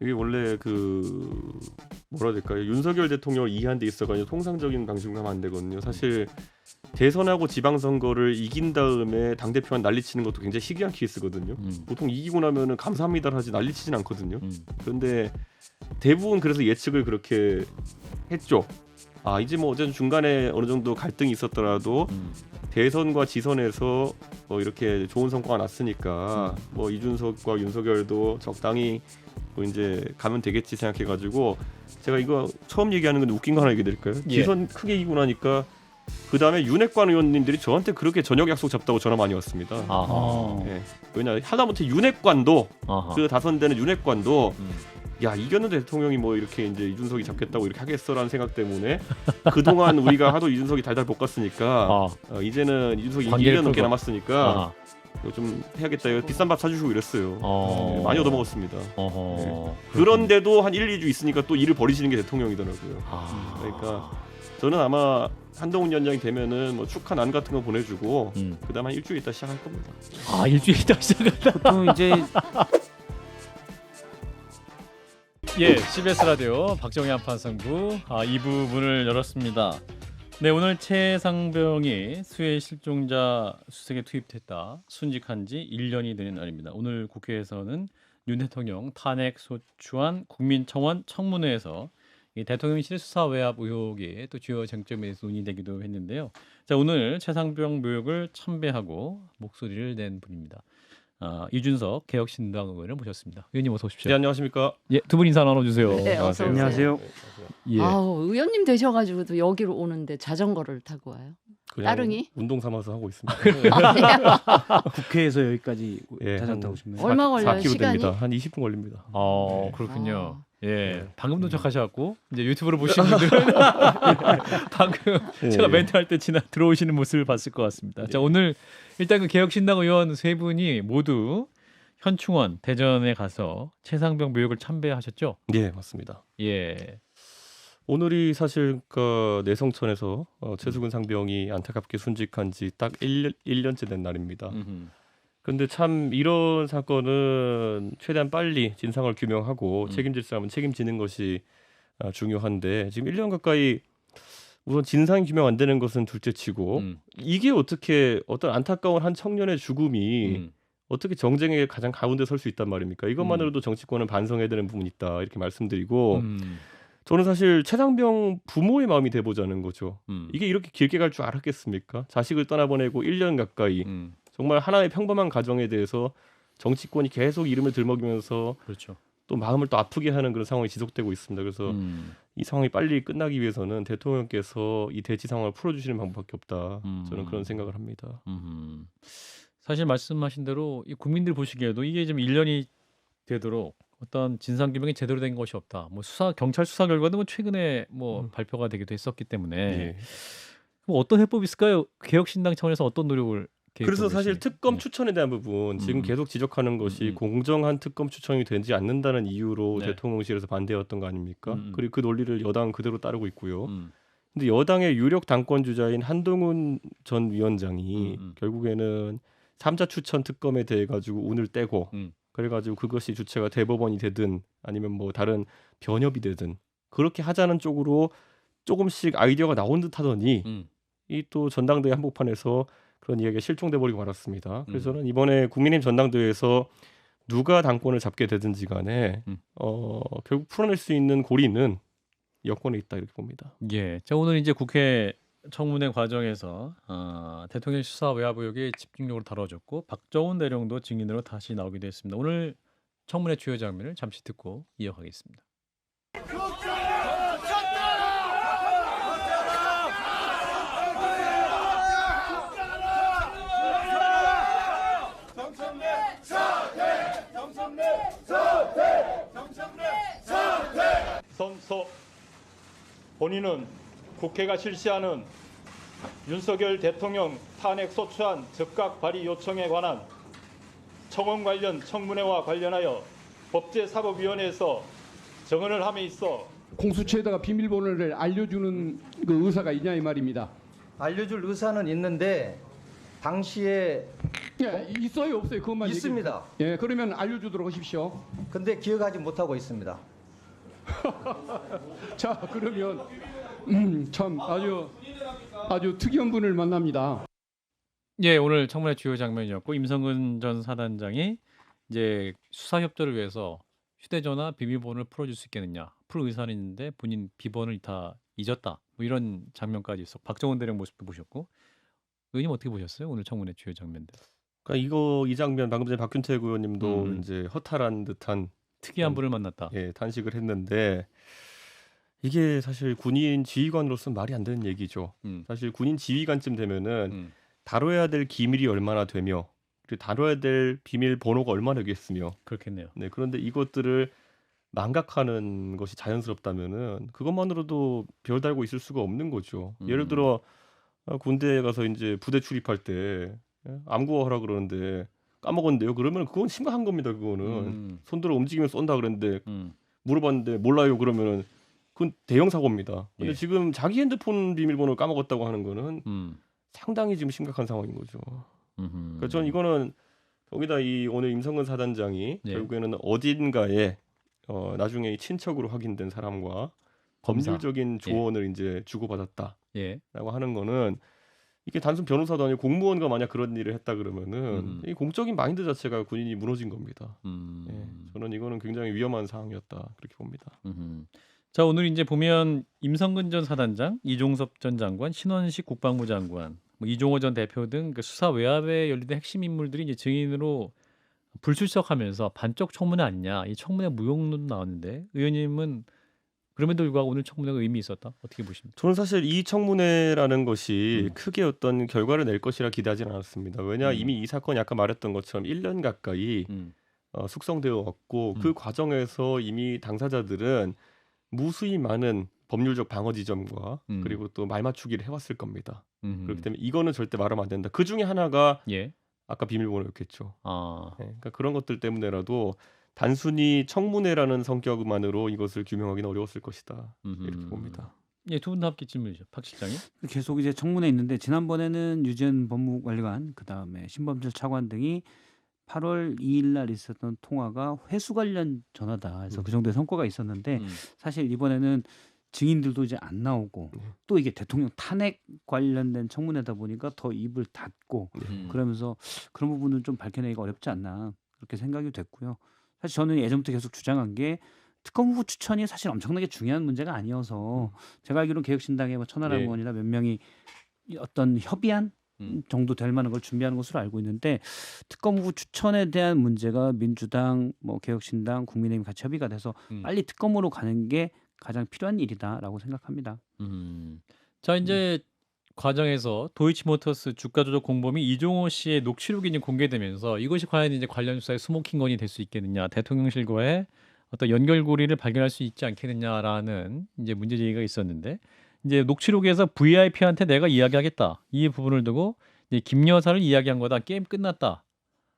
이게 원래 뭐라 해야 될까요? 윤석열 대통령을 이해한 데 있어가지고 통상적인 방식으로 하면 안 되거든요. 사실 대선하고 지방선거를 이긴 다음에 당대표만 난리치는 것도 굉장히 희귀한 케이스거든요. 보통 이기고 나면은 감사합니다를 하지 난리치진 않거든요. 그런데 대부분 그래서 예측을 그렇게 했죠. 이제 뭐 어쨌든 중간에 어느 정도 갈등이 있었더라도 대선과 지선에서 뭐 이렇게 좋은 성과가 났으니까 뭐 이준석과 윤석열도 적당히 뭐 이제 가면 되겠지 생각해가지고 제가 이거 처음 얘기하는 건데 웃긴 거 하나 얘기 드릴까요? 지선 크게 이기고 나니까 그 다음에 윤핵관 의원님들이 저한테 그렇게 저녁 약속 잡다고 전화 많이 왔습니다. 예. 왜냐 하다못해 윤핵관도 그 다선되는 윤핵관도 야 이겼는데 대통령이 뭐 이렇게 이제 이준석이 잡겠다고 이렇게 하겠어라는 생각 때문에 그동안 우리가 하도 이준석이 달달 볶았으니까 이제는 이준석이 1년 넘게 남았으니까 이거 좀 해야겠다. 이거 비싼 밥 사주시고 이랬어요. 네, 많이 얻어먹었습니다. 네. 그런데도 한 1, 2주 있으니까 또 일을 버리시는 게 대통령이더라고요. 그러니까 저는 아마 한동훈 위원장이 되면은 뭐 축하 난 같은 거 보내주고 그다음 한 일주일 있다 시작할 겁니다. 일주일 있다 시작한다. 보통 이제 CBS 라디오 박정희 한판 승부 2부 문을 열었습니다. 네, 오늘 최상병이 수해 실종자 수색에 투입됐다. 순직한 지 1년이 되는 날입니다. 오늘 국회에서는 윤 대통령 탄핵 소추안 국민청원 청문회에서 이 대통령실 수사 외압 의혹이 또 주요 쟁점에 대해서 논의되기도 했는데요. 자, 오늘 최상병 묘역을 참배하고 목소리를 낸 분입니다. 이준석 개혁신당 의원을 모셨습니다. 의원님 어서 오십시오. 네, 안녕하십니까? 두 분 인사 나눠주세요. 네, 어서 오세요. 안녕하세요. 의원님 되셔가지고도 여기로 오는데 자전거를 타고 와요? 따릉이? 운동 삼아서 하고 있습니다. 국회에서 여기까지 자전거 타고 싶네요. 얼마 걸려요? 4km 시간이? 됩니다. 한 20분 걸립니다. 그렇군요. 방금 도착하셨고 이제 유튜브로 보시는 분들은 방금 제가 멘트할 때 들어오시는 모습을 봤을 것 같습니다. 자, 오늘 일단 그 개혁신당 의원 세 분이 모두 현충원 대전에 가서 최상병 묘역을 참배하셨죠? 네, 맞습니다. 예. 오늘이 사실 그 내성천에서 최수근 상병이 안타깝게 순직한 지 딱 1년째 된 날입니다. 그런데 참 이런 사건은 최대한 빨리 진상을 규명하고 책임질 사람은 책임지는 것이 중요한데 지금 1년 가까이 우선 진상 규명 안 되는 것은 둘째치고 이게 어떻게 어떤 안타까운 한 청년의 죽음이 어떻게 정쟁의 가장 가운데 설 수 있단 말입니까? 이것만으로도 정치권은 반성해야 되는 부분이 있다 이렇게 말씀드리고 저는 사실 최상병 부모의 마음이 돼보자는 거죠. 이게 이렇게 길게 갈 줄 알았겠습니까? 자식을 떠나보내고 1년 가까이 정말 하나의 평범한 가정에 대해서 정치권이 계속 이름을 들먹이면서 그렇죠. 또 마음을 또 아프게 하는 그런 상황이 지속되고 있습니다. 그래서 이 상황이 빨리 끝나기 위해서는 대통령께서 이 대치 상황을 풀어주시는 방법밖에 없다. 저는 그런 생각을 합니다. 사실 말씀하신 대로 이 국민들 보시기에도 이게 좀 1년이 되도록 어떤 진상 규명이 제대로 된 것이 없다. 뭐 경찰 수사 결과도 뭐 최근에 발표가 되기도 했었기 때문에 뭐 어떤 해법이 있을까요? 개혁신당 차원에서 어떤 노력을 그래서 사실 특검 추천에 대한 부분 지금 계속 지적하는 것이 공정한 특검 추천이 되지 않는다는 이유로 대통령실에서 반대였던 거 아닙니까? 그리고 그 논리를 여당은 그대로 따르고 있고요. 근데 여당의 유력 당권 주자인 한동훈 전 위원장이 결국에는 3자 추천 특검에 대해 가지고 운을 떼고 그래가지고 그것이 주체가 대법원이 되든 아니면 뭐 다른 변협이 되든 그렇게 하자는 쪽으로 조금씩 아이디어가 나온 듯 하더니 이 또 전당대회 한복판에서 그런 이야기가 실종돼 버리고 말았습니다. 그래서 저는 이번에 국민의힘 전당대회에서 누가 당권을 잡게 되든지 간에 결국 풀어낼 수 있는 고리는 여권에 있다 이렇게 봅니다. 예. 자, 오늘 이제 국회 청문회 과정에서 대통령 수사 외압 의혹이 집중적으로 다뤄졌고 박정훈 대령도 증인으로 다시 나오기도 했습니다. 오늘 청문회 주요 장면을 잠시 듣고 이어가겠습니다. 선서 본인은 국회가 실시하는 윤석열 대통령 탄핵 소추안 즉각 발의 요청에 관한 청원 관련 청문회와 관련하여 법제사법위원회에서 정언을 함에 있어 공수처에다가 비밀번호를 알려주는 그 의사가 있냐 이 말입니다. 알려줄 의사는 있는데 당시에 예, 있어요, 없어요? 그것만 있습니다. 예, 그러면 알려주도록 하십시오. 근데 기억하지 못하고 있습니다. 자, 그러면 참 아주 특이한 분을 만납니다. 예, 오늘 청문회 주요 장면이었고 임성근 전 사단장이 이제 수사 협조를 위해서 휴대전화 비밀번호를 풀어줄 수 있겠느냐, 풀 의사는 있는데 본인 비번을 다 잊었다, 뭐 이런 장면까지 있어. 박정원 대령 모습도 보셨고, 의원님 어떻게 보셨어요? 오늘 청문회 주요 장면들. 그러니까 이 장면 방금 전에 박균택 의원님도 이제 허탈한 듯한 특이한 분을 만났다. 예, 단식을 했는데 이게 사실 군인 지휘관으로서 말이 안 되는 얘기죠. 사실 군인 지휘관쯤 되면은 다뤄야 될 기밀이 얼마나 되며 그리고 다뤄야 될 비밀 번호가 얼마나 되겠으며 그렇겠네요. 네, 그런데 이것들을 망각하는 것이 자연스럽다면은 그것만으로도 별 달고 있을 수가 없는 거죠. 예를 들어 군대에 가서 이제 부대 출입할 때 암구어 하라 그러는데 까먹었는데요. 그러면 그건 심각한 겁니다. 그거는 손들어 움직이면 쏜다 그랬는데 물어봤는데 몰라요. 그러면은 그건 대형 사고입니다. 근데 예. 지금 자기 핸드폰 비밀번호를 까먹었다고 하는 거는 상당히 지금 심각한 상황인 거죠. 그러니까 저는 이거는 거기다 이 오늘 임성근 사단장이 예. 결국에는 어딘가에 나중에 친척으로 확인된 사람과 검사. 법률적인 조언을 이제 주고받았다라고 예. 하는 거는 이게 단순 변호사도 아니고 공무원과 만약 그런 일을 했다 그러면은 이 공적인 마인드 자체가 군인이 무너진 겁니다. 예, 저는 이거는 굉장히 위험한 상황이었다 그렇게 봅니다. 자, 오늘 이제 보면 임성근 전 사단장, 이종섭 전 장관, 신원식 국방부 장관, 뭐 이종호 전 대표 등 그 수사 외압에 연루된 핵심 인물들이 이제 증인으로 불출석하면서 반쪽 청문회 아니냐, 이 청문회 무용론도 나왔는데 의원님은 그럼에도 불구하고 오늘 청문회가 의미 있었다, 어떻게 보십니까? 저는 사실 이 청문회라는 것이 크게 어떤 결과를 낼 것이라 기대하지는 않았습니다. 왜냐 이미 이 사건이 아까 말했던 것처럼 1년 가까이 숙성되어 왔고 그 과정에서 이미 당사자들은 무수히 많은 법률적 방어 지점과 그리고 또 말 맞추기를 해왔을 겁니다. 그렇기 때문에 이거는 절대 말하면 안 된다. 그 중에 하나가 예. 아까 비밀번호였겠죠. 아, 네, 그러니까 그런 것들 때문에라도 단순히 청문회라는 성격만으로 이것을 규명하기는 어려웠을 것이다. 이렇게 봅니다. 예, 두 분 다 함께 질문이죠. 박 실장님. 계속 이제 청문회 있는데 지난번에는 유재현 법무관리관 그다음에 신범철 차관 등이 8월 2일 날 있었던 통화가 회수 관련 전화다. 그래서 그 정도의 성과가 있었는데 사실 이번에는 증인들도 이제 안 나오고 또 이게 대통령 탄핵 관련된 청문회다 보니까 더 입을 닫고 그러면서 그런 부분은 좀 밝혀내기가 어렵지 않나 그렇게 생각이 됐고요. 사실 저는 예전부터 계속 주장한 게 특검 후보 추천이 사실 엄청나게 중요한 문제가 아니어서 제가 알기로는 개혁신당의 뭐 천하람 네. 의원이나 몇 명이 어떤 협의안 정도 될 만한 걸 준비하는 것으로 알고 있는데 특검 후보 추천에 대한 문제가 민주당, 뭐 개혁신당, 국민의힘 같이 협의가 돼서 빨리 특검으로 가는 게 가장 필요한 일이다라고 생각합니다. 자, 이제 과정에서 도이치모터스 주가 조작 공범이 이종호 씨의 녹취록이 이제 공개되면서 이것이 과연 이제 관련 수사의 스모킹건이 될 수 있겠느냐, 대통령실과의 어떤 연결고리를 발견할 수 있지 않겠느냐라는 이제 문제 제기가 있었는데, 이제 녹취록에서 VIP한테 내가 이야기하겠다, 이 부분을 두고 이제 김 여사를 이야기한 거다, 게임 끝났다,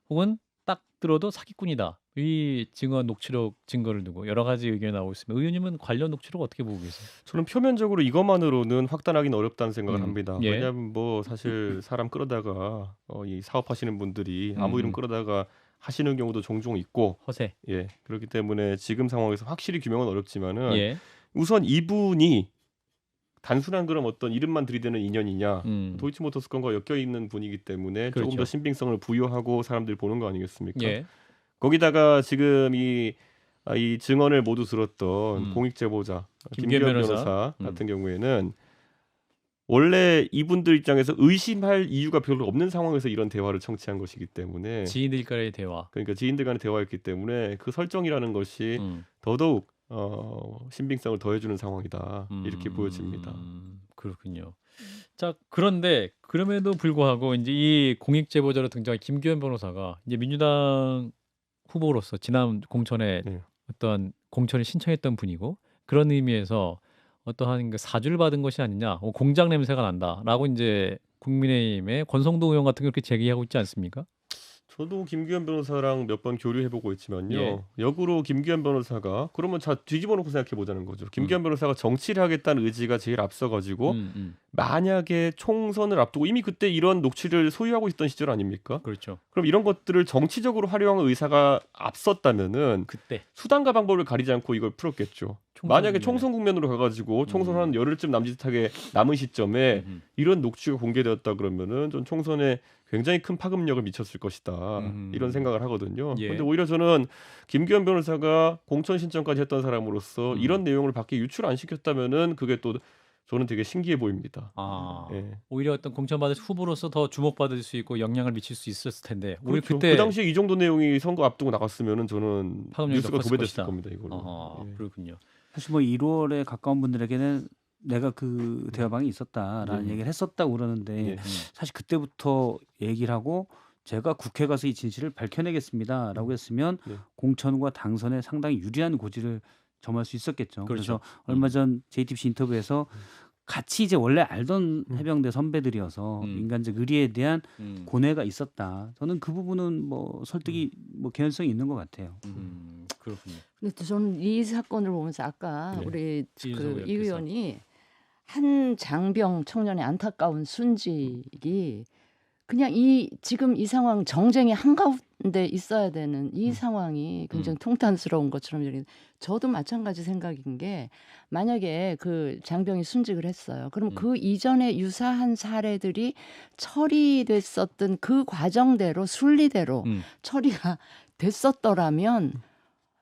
혹은 딱 들어도 사기꾼이다, 이 증언 녹취록 증거를 두고 여러 가지 의견이 나오고 있습니다. 의원님은 관련 녹취록 어떻게 보고 계세요? 저는 표면적으로 이것만으로는 확단하기는 어렵다는 생각을 합니다. 예. 왜냐하면 뭐 사실 사람 끌어다가 이 사업하시는 분들이 아무 이름 끌어다가 하시는 경우도 종종 있고, 허세. 예, 그렇기 때문에 지금 상황에서 확실히 규명은 어렵지만은 예. 우선 이분이 단순한 그런 어떤 이름만 들이대는 인연이냐, 도이치모터스 건과 엮여 있는 분이기 때문에 조금 그렇죠. 더 신빙성을 부여하고 사람들이 보는 거 아니겠습니까? 예. 거기다가 지금 이 증언을 모두 들었던 공익 제보자 김기현 김기현 변호사. 변호사 같은 경우에는 원래 이분들 입장에서 의심할 이유가 별로 없는 상황에서 이런 대화를 청취한 것이기 때문에, 지인들과의 대화. 그러니까 지인들 간의 대화였기 때문에 그 설정이라는 것이 더더욱 신빙성을 더해주는 상황이다, 이렇게 보여집니다. 그렇군요. 자, 그런데 그럼에도 불구하고 이제 이 공익 제보자로 등장한 김기현 변호사가 이제 민주당 후보로서 지난 공천에 네. 어떤 공천을 신청했던 분이고, 그런 의미에서 어떠한 그 사주를 받은 것이 아니냐, 공작 냄새가 난다라고 이제 국민의힘의 권성동 의원 같은 게 그렇게 제기하고 있지 않습니까? 저도 김규현 변호사랑 몇 번 교류해보고 있지만요. 예. 역으로 김규현 변호사가 그러면 자 뒤집어놓고 생각해보자는 거죠. 김규현 변호사가 정치를 하겠다는 의지가 제일 앞서가지고 만약에 총선을 앞두고 이미 그때 이런 녹취를 소유하고 있던 시절 아닙니까? 그렇죠. 그럼 이런 것들을 정치적으로 활용할 의사가 앞섰다면은 그때 수단과 방법을 가리지 않고 이걸 풀었겠죠. 만약에 총선 국면으로 가가지고 총선 한 열흘쯤 남짓하게 남은 시점에 이런 녹취가 공개되었다 그러면은 전 총선에 굉장히 큰 파급력을 미쳤을 것이다 이런 생각을 하거든요. 예. 근데 오히려 저는 김규현 변호사가 공천 신청까지 했던 사람으로서 이런 내용을 밖에 유출 안 시켰다면은 그게 또 저는 되게 신기해 보입니다. 예. 오히려 어떤 공천받을 후보로서 더 주목받을 수 있고 영향을 미칠 수 있었을 텐데 우리 그렇죠. 그때 그 당시에 이 정도 내용이 선거 앞두고 나갔으면은 저는 파급력이 뉴스가 더 컸을 도배됐을 것이다. 겁니다. 이걸로. 예. 그렇군요. 사실 뭐 1월에 가까운 분들에게는 내가 그 대화방에 있었다라는 네. 얘기를 했었다고 그러는데 예. 사실 그때부터 얘기를 하고 제가 국회 가서 이 진실을 밝혀내겠습니다라고 했으면 네. 공천과 당선에 상당히 유리한 고지를 점할 수 있었겠죠. 그렇죠. 그래서 얼마 전 JTBC 인터뷰에서 같이 이제 원래 알던 해병대 선배들이어서 인간적 의리에 대한 고뇌가 있었다. 저는 그 부분은 뭐 설득이 뭐 개연성이 있는 것 같아요. 그렇군요. 근데 또 저는 이 사건을 보면서 아까 네. 우리 이준석 이 의원께서. 의원이 한 장병 청년의 안타까운 순직이 그냥 지금 이 상황 정쟁의 한가운데 있어야 되는 이 상황이 굉장히 통탄스러운 것처럼 여기 저도 마찬가지 생각인 게 만약에 그 장병이 순직을 했어요. 그럼 그 이전에 유사한 사례들이 처리됐었던 그 과정대로 순리대로 처리가 됐었더라면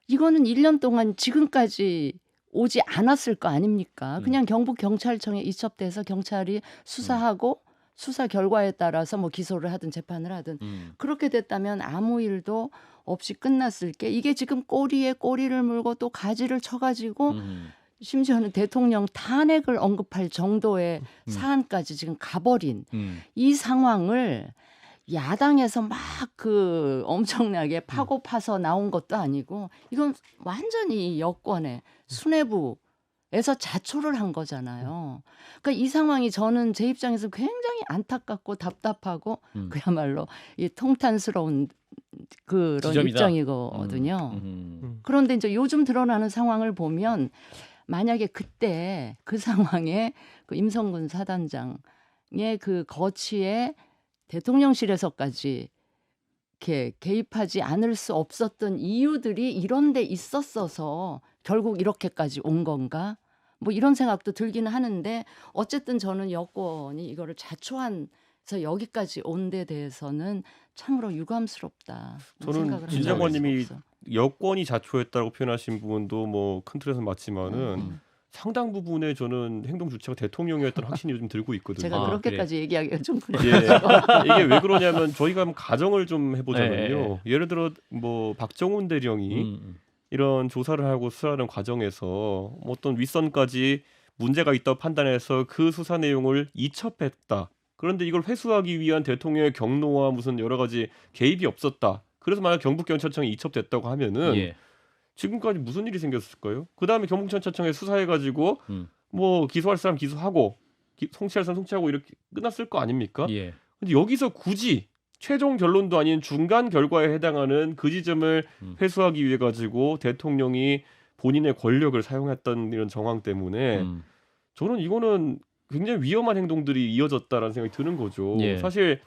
이거는 1년 동안 지금까지 오지 않았을 거 아닙니까? 그냥 경북 경찰청에 이첩돼서 경찰이 수사하고 수사 결과에 따라서 뭐 기소를 하든 재판을 하든 그렇게 됐다면 아무 일도 없이 끝났을 게 이게 지금 꼬리에 꼬리를 물고 또 가지를 쳐가지고 심지어는 대통령 탄핵을 언급할 정도의 사안까지 지금 가버린 이 상황을 야당에서 막 그 엄청나게 파고 파서 나온 것도 아니고 이건 완전히 여권의 수뇌부에서 자초를 한 거잖아요. 그러니까 이 상황이 저는 제 입장에서 굉장히 안타깝고 답답하고 그야말로 이 통탄스러운 그런 지점이다. 입장이거든요. 그런데 이제 요즘 드러나는 상황을 보면 만약에 그때 그 상황에 그 임성근 사단장의 그 거취에 대통령실에서까지 이렇게 개입하지 않을 수 없었던 이유들이 이런 데 있었어서 결국 이렇게까지 온 건가? 뭐 이런 생각도 들기는 하는데 어쨌든 저는 여권이 이거를 자초해서 여기까지 온 데 대해서는 참으로 유감스럽다. 저는 진장관님이 여권이 자초했다고 표현하신 부분도 뭐 큰 틀에서 맞지만은 상당 부분의 저는 행동 주체가 대통령이었던 확신이 요즘 들고 있거든요. 제가 그렇게까지 얘기하기가 좀 그래요. 예. 이게 왜 그러냐면 저희가 한번 가정을 좀 해보자면요. 예를 들어 뭐 박정훈 대령이 이런 조사를 하고 수사하는 과정에서 뭐 어떤 윗선까지 문제가 있다고 판단해서 그 수사 내용을 이첩했다. 그런데 이걸 회수하기 위한 대통령의 경로와 무슨 여러 가지 개입이 없었다. 그래서 만약 경북경찰청에 이첩됐다고 하면은 지금까지 무슨 일이 생겼을까요? 그 다음에 경북경찰청에 수사해가지고 뭐 기소할 사람 기소하고 송치할 사람 송치하고 이렇게 끝났을 거 아닙니까? 근데 여기서 굳이 최종 결론도 아닌 중간 결과에 해당하는 그 지점을 회수하기 위해 가지고 대통령이 본인의 권력을 사용했던 이런 정황 때문에 저는 이거는 굉장히 위험한 행동들이 이어졌다라는 생각이 드는 거죠. 사실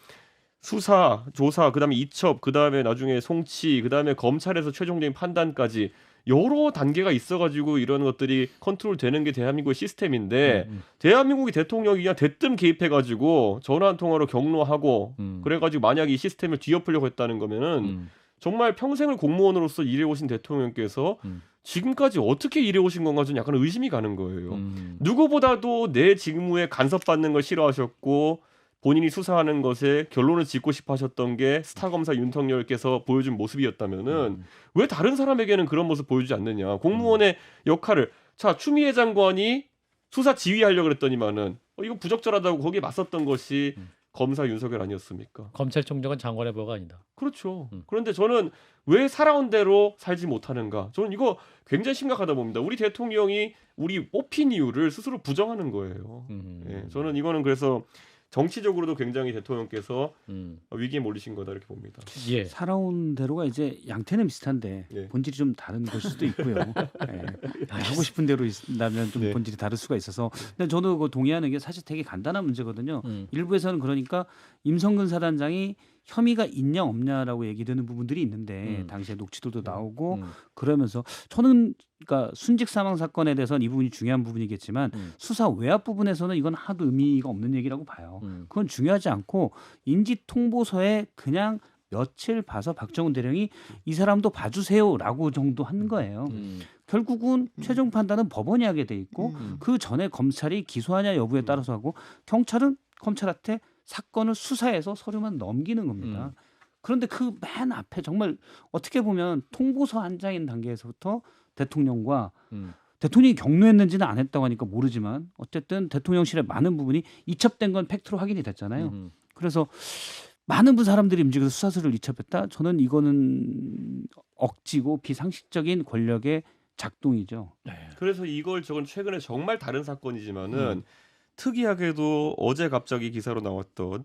수사, 조사, 그다음에 이첩, 그다음에 나중에 송치, 그다음에 검찰에서 최종적인 판단까지 여러 단계가 있어가지고 이런 것들이 컨트롤되는 게 대한민국의 시스템인데 대한민국의 대통령이 그냥 대뜸 개입해가지고 전화 한 통화로 경로하고 그래가지고 만약 이 시스템을 뒤엎으려고 했다는 거면은 정말 평생을 공무원으로서 일해오신 대통령께서 지금까지 어떻게 일해오신 건가 좀 약간 의심이 가는 거예요. 누구보다도 내 직무에 간섭받는 걸 싫어하셨고 본인이 수사하는 것에 결론을 짓고 싶어 하셨던 게 스타 검사 윤석열께서 보여준 모습이었다면은 왜 다른 사람에게는 그런 모습 보여주지 않느냐. 공무원의 역할을 자 추미애 장관이 수사 지휘하려고 그랬더니만은 이거 부적절하다고 거기에 맞섰던 것이 검사 윤석열 아니었습니까? 검찰총장은 장관의 버가 아니다. 그렇죠. 그런데 저는 왜 살아온 대로 살지 못하는가? 저는 이거 굉장히 심각하다 봅니다. 우리 대통령이 우리 뽑힌 이유를 스스로 부정하는 거예요. 예, 저는 이거는 그래서 정치적으로도 굉장히 대통령께서 위기에 몰리신 거다 이렇게 봅니다. 예. 살아온 대로가 이제 양태는 비슷한데 예. 본질이 좀 다른 것일 수도 있고요. 예. 하고 싶은 대로 있다면 좀 네. 본질이 다를 수가 있어서. 근데 저도 그 동의하는 게 사실 되게 간단한 문제거든요. 일부에서는 그러니까 임성근 사단장이 혐의가 있냐 없냐라고 얘기되는 부분들이 있는데 당시에 녹취들도 나오고 그러면서 저는 그러니까 순직 사망 사건에 대해서는 이 부분이 중요한 부분이겠지만 수사 외압 부분에서는 이건 하도 의미가 없는 얘기라고 봐요. 그건 중요하지 않고 인지 통보서에 그냥 며칠 봐서 박정훈 대령이 이 사람도 봐주세요라고 정도 한 거예요. 결국은 최종 판단은 법원이 하게 돼 있고 그 전에 검찰이 기소하냐 여부에 따라서 하고 경찰은 검찰한테 사건을 수사해서 서류만 넘기는 겁니다. 그런데 그 맨 앞에 정말 어떻게 보면 통보서 한 장인 단계에서부터 대통령과 대통령이 격려했는지는 안 했다고 하니까 모르지만 어쨌든 대통령실의 많은 부분이 이첩된 건 팩트로 확인이 됐잖아요. 그래서 많은 사람들이 움직여서 수사서를 이첩했다. 저는 이거는 억지고 비상식적인 권력의 작동이죠. 그래서 이걸 저건 최근에 정말 다른 사건이지만은 특이하게도 어제 갑자기 기사로 나왔던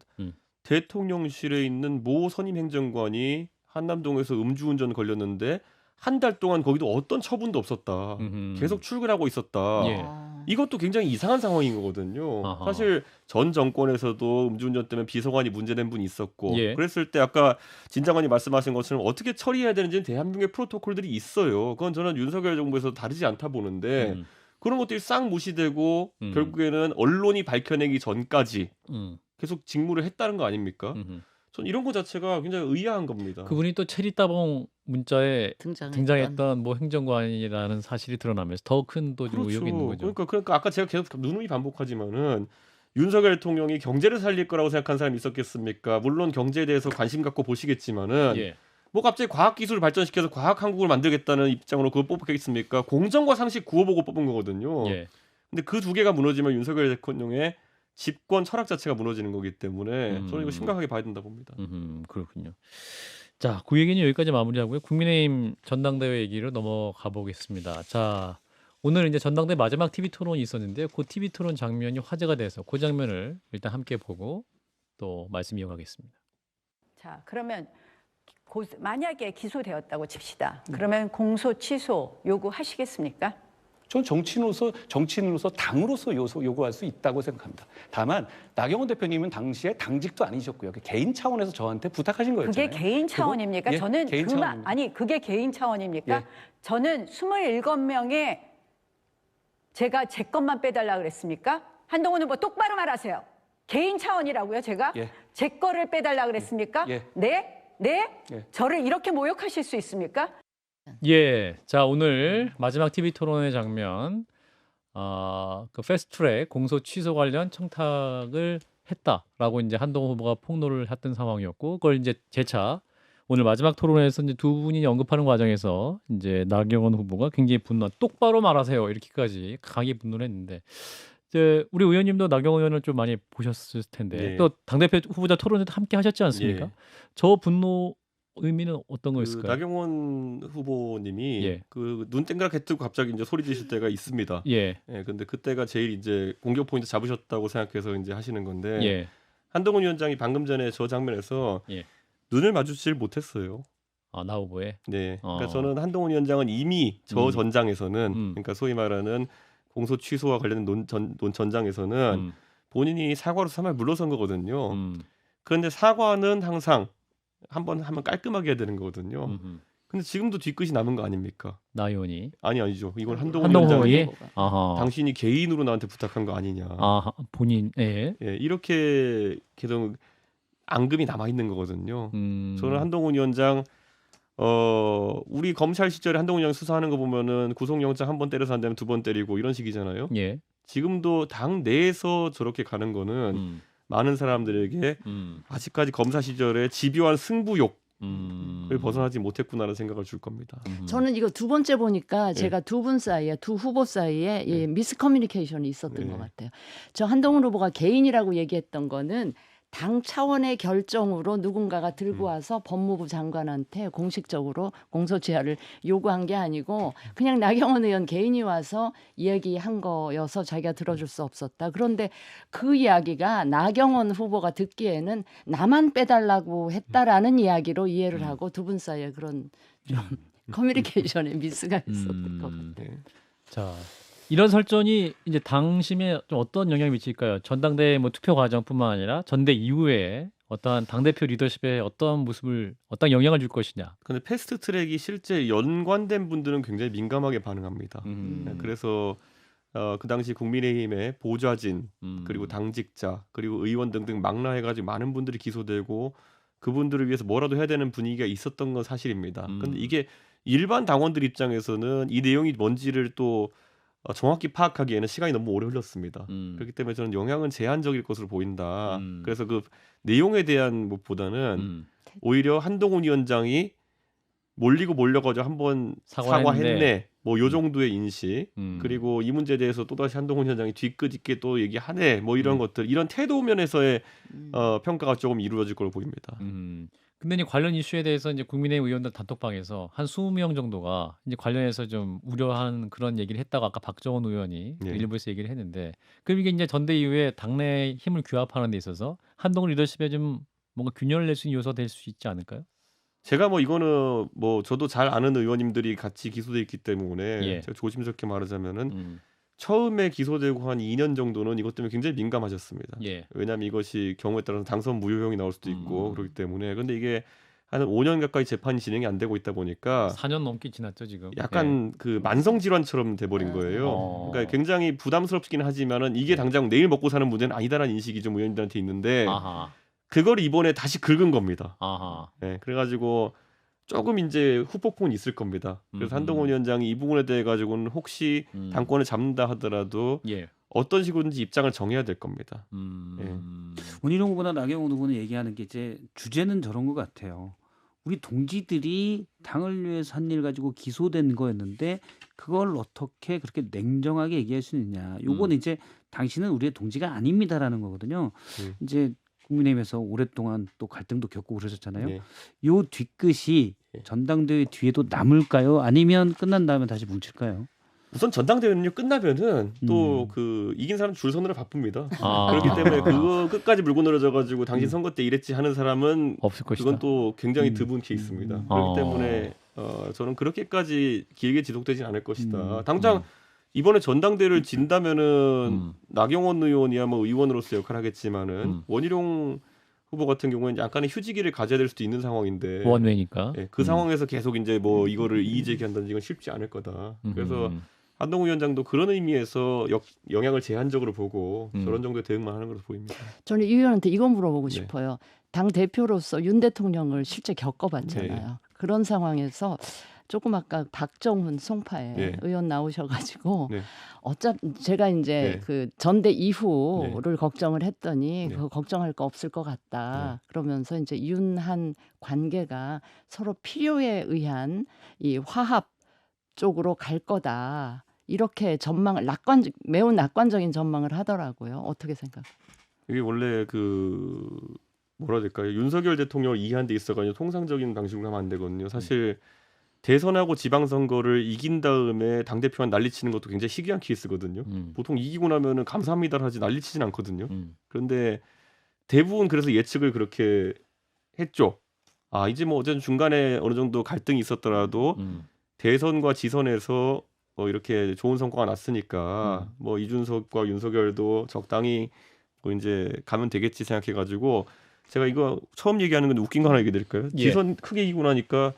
대통령실에 있는 모 선임 행정관이 한남동에서 음주운전 걸렸는데 한 달 동안 거기도 어떤 처분도 없었다. 계속 출근하고 있었다. 예. 이것도 굉장히 이상한 상황인 거거든요. 아하. 사실 전 정권에서도 음주운전 때문에 비서관이 문제된 분이 있었고 예. 그랬을 때 아까 진 장관이 말씀하신 것처럼 어떻게 처리해야 되는지는 대한민국의 프로토콜들이 있어요. 그건 저는 윤석열 정부에서 다르지 않다 보는데 그런 것들이 싹 무시되고 결국에는 언론이 밝혀내기 전까지 계속 직무를 했다는 거 아닙니까? 전 이런 거 자체가 굉장히 의아한 겁니다. 그분이 또 체리 따봉 문자에 등장했던 뭐 행정관이라는 사실이 드러나면서 더 큰 또 그렇죠. 의혹이 있는 거죠. 그러니까 아까 제가 계속 누누이 반복하지만은 윤석열 대통령이 경제를 살릴 거라고 생각한 사람이 있었겠습니까? 물론 경제에 대해서 관심 갖고 보시겠지만은 예. 뭐 갑자기 과학 기술을 발전시켜서 과학 한국을 만들겠다는 입장으로 그걸 뽑겠습니까? 공정과 상식 구호보고 뽑은 거거든요. 예. 근데 그 두 개가 무너지면 윤석열 대통령의 집권 철학 자체가 무너지는 거기 때문에 저는 이거 심각하게 봐야 된다 봅니다. 그렇군요. 자, 그 얘기는 여기까지 마무리하고요. 국민의힘 전당대회 얘기로 넘어가 보겠습니다. 자, 오늘 이제 전당대회 마지막 TV 토론이 있었는데요. 그 TV 토론 장면이 화제가 돼서 그 장면을 일단 함께 보고 또 말씀 이어가겠습니다. 자, 그러면 만약에 기소되었다고 칩시다. 그러면 공소 취소 요구하시겠습니까? 전 정치인으로서 당으로서 요구할 수 있다고 생각합니다. 다만 나경원 대표님은 당시에 당직도 아니셨고요. 개인 차원에서 저한테 부탁하신 거였잖아요. 그게 개인 차원입니까? 예, 저는 개인 차원입니다. 아니 그게 개인 차원입니까? 예. 저는 27명에 제가 제 것만 빼달라 그랬습니까? 한동훈 후보 똑바로 말하세요. 개인 차원이라고요, 제가? 예. 제 거를 빼달라 그랬습니까? 예. 네? 예. 저를 이렇게 모욕하실 수 있습니까? 예, 자 오늘 마지막 TV 토론의 장면, 그 패스트트랙 공소 취소 관련 청탁을 했다라고 이제 한동훈 후보가 폭로를 했던 상황이었고, 그걸 이제 재차 오늘 마지막 토론에서 이제 두 분이 언급하는 과정에서 이제 나경원 후보가 굉장히 똑바로 말하세요 이렇게까지 강하게 분노를 했는데, 이제 우리 의원님도 나경원 의원을 좀 많이 보셨을 텐데 예. 또 당대표 후보자 토론에도 함께 하셨지 않습니까? 예. 저 분노 의미는 어떤 거였을까요? 나경원 후보님이 예. 그 눈 땡그랗게 뜨고 갑자기 이제 소리 지실 때가 있습니다. 예, 예, 근데 그때가 제일 이제 공격 포인트 잡으셨다고 생각해서 이제 하시는 건데 예, 한동훈 위원장이 방금 전에 저 장면에서 예. 눈을 마주치질 못했어요. 나 후보의 네, 그러니까 어. 저는 한동훈 위원장은 이미 저 전장에서는 음. 그러니까 소위 말하는 공소 취소와 관련된 전장에서는 본인이 사과로 사말 물러선 거거든요. 그런데 사과는 항상 한번 하면 깔끔하게 해야 되는 거거든요. 근데 지금도 뒤끝이 남은 거 아닙니까? 나 의원이 아니죠. 이건 한동훈 한동훈 위원장이 의원이 아하. 당신이 개인으로 나한테 부탁한 거 아니냐. 본인 예. 예, 이렇게 계속 앙금이 남아 있는 거거든요. 저는 한동훈 위원장 우리 검찰 시절에 한동훈 위원장 수사하는 거 보면은 구속영장 한 번 때려서 안 되면 두 번 때리고 이런 식이잖아요. 예. 지금도 당 내에서 저렇게 가는 거는 많은 사람들에게 아직까지 검사 시절에 집요한 승부욕을 벗어나지 못했구나라는 생각을 줄 겁니다. 저는 이거 두 번째 보니까 예. 제가 두 분 사이에 두 후보 사이에 예. 미스커뮤니케이션이 있었던 예. 것 같아요. 저 한동훈 후보가 개인이라고 얘기했던 거는 당 차원의 결정으로 누군가가 들고 와서 법무부 장관한테 공식적으로 공소시효를 요구한 게 아니고 그냥 나경원 의원 개인이 와서 이야기한 거여서 자기가 들어줄 수 없었다. 그런데 그 이야기가 나경원 후보가 듣기에는 나만 빼달라고 했다라는 이야기로 이해를 하고 두 분 사이에 그런 좀 커뮤니케이션에 미스가 있었던 것 같아요. 네. 자, 이런 설전이 이제 당심에 좀 어떤 영향을 미칠까요? 전당대회 뭐 투표 과정뿐만 아니라 전대 이후에 어떠한 당대표 리더십에 어떤 모습을 어떤 영향을 줄 것이냐. 근데 패스트 트랙이 실제 연관된 분들은 굉장히 민감하게 반응합니다. 네, 그래서 그 당시 국민의힘의 보좌진 그리고 당직자 그리고 의원 등등 망라해가지고 많은 분들이 기소되고 그분들을 위해서 뭐라도 해야 되는 분위기가 있었던 건 사실입니다. 근데 이게 일반 당원들 입장에서는 이 내용이 뭔지를 또 정확히 파악하기에는 시간이 너무 오래 흘렀습니다. 그렇기 때문에 저는 영향은 제한적일 것으로 보인다. 그래서 그 내용에 대한 것보다는 오히려 한동훈 위원장이 몰려가지고 한번 사과했네. 뭐 요 정도의 인식. 그리고 이 문제에 대해서 또다시 한동훈 위원장이 뒤끝 있게 또 얘기하네. 뭐 이런 것들. 이런 태도 면에서의 평가가 조금 이루어질 걸로 보입니다. 근데 이제 관련 이슈에 대해서 이제 국민의힘 의원들 단톡방에서 한 20명 정도가 이제 관련해서 좀 우려하는 그런 얘기를 했다고 아까 박정원 의원이 네. 일부에서 얘기를 했는데 그럼 이게 이제 전대 이후에 당내 힘을 규합하는 데 있어서 한동훈 리더십에 좀 뭔가 균열을 낼 수 있는 요소가 될 수 있지 않을까요? 제가 뭐 이거는 뭐 저도 잘 아는 의원님들이 같이 기소돼 있기 때문에 예. 제가 조심스럽게 말하자면은 처음에 기소되고 한 2년 정도는 이것 때문에 굉장히 민감하셨습니다. 예. 왜냐하면 이것이 경우에 따라서 당선 무효형이 나올 수도 있고 그렇기 때문에. 근데 이게 한 5년 가까이 재판이 진행이 안 되고 있다 보니까 4년 넘게 지났죠 지금. 약간 그 만성 질환처럼 돼버린 거예요. 그러니까 굉장히 부담스럽긴 하지만은 이게 당장 내일 먹고 사는 문제는 아니다라는 인식이 좀 의원님들한테 있는데 아하. 그걸 이번에 다시 긁은 겁니다. 아하. 네, 그래가지고 조금 이제 후폭풍은 있을 겁니다. 그래서 한동훈 위원장이 이 부분에 대해 가지고는 혹시 당권을 잡는다 하더라도 예. 어떤 식으로든지 입장을 정해야 될 겁니다. 원희룡 후보나 나경원 후보는 얘기하는 게 이제 주제는 저런 것 같아요. 우리 동지들이 당을 위해서 한 일 가지고 기소된 거였는데 그걸 어떻게 그렇게 냉정하게 얘기할 수 있냐. 요거는 이제 당신은 우리의 동지가 아닙니다라는 거거든요. 이제 국민의힘에서 오랫동안 또 갈등도 겪고 그러셨잖아요. 네. 요 뒤끝이 전당대회 뒤에도 남을까요? 아니면 끝난 다음에 다시 뭉칠까요? 우선 전당대회는요 끝나면은 또 그 이긴 사람 줄 서느라 바쁩니다. 아. 그렇기 때문에 그거 끝까지 물고 늘어져 가지고 당신 선거 때 이랬지 하는 사람은 없을 것이다. 그건 또 굉장히 드문 케이스입니다. 그렇기 때문에 저는 그렇게까지 길게 지속되진 않을 것이다. 당장 이번에 전당대회를 진다면은 나경원 의원이야 뭐 의원으로서 역할을 하겠지만은 원희룡 후보 같은 경우에는 약간의 휴지기를 가져야 될 수도 있는 상황인데 원외니까. 예, 그 상황에서 계속 이제 뭐 이거를 이의 제기한다는 건 쉽지 않을 거다. 그래서 한동훈 위원장도 그런 의미에서 영향을 제한적으로 보고 저런 정도의 대응만 하는 것으로 보입니다. 저는 이 의원한테 이건 물어보고 네. 싶어요. 당 대표로서 윤 대통령을 실제 겪어봤잖아요. 네. 그런 상황에서 조금 아까 박정훈 송파에 네. 의원 나오셔가지고 네. 제가 이제 네. 그 전대 이후를 걱정을 했더니 네. 그거 걱정할 거 없을 것 같다. 그러면서 이제 윤한 관계가 서로 필요에 의한 이 화합 쪽으로 갈 거다. 이렇게 매우 낙관적인 전망을 하더라고요. 어떻게 생각해요? 이게 원래 그 뭐라 해야 될까요? 윤석열 대통령을 이해한 데 있어가지고 통상적인 방식으로 하면 안 되거든요. 사실 대선하고 지방선거를 이긴 다음에 당대표만 난리치는 것도 굉장히 희귀한 케이스거든요. 보통 이기고 나면은 감사합니다를 하지 난리치진 않거든요. 그런데 대부분 그래서 예측을 그렇게 했죠. 아 이제 뭐 어쨌든 중간에 어느 정도 갈등이 있었더라도 대선과 지선에서 이렇게 좋은 성과가 났으니까 뭐 이준석과 윤석열도 적당히 뭐 이제 가면 되겠지 생각해가지고 제가 이거 처음 얘기하는 건데 웃긴 거 하나 얘기 드릴까요? 예. 지선 크게 이기고 나니까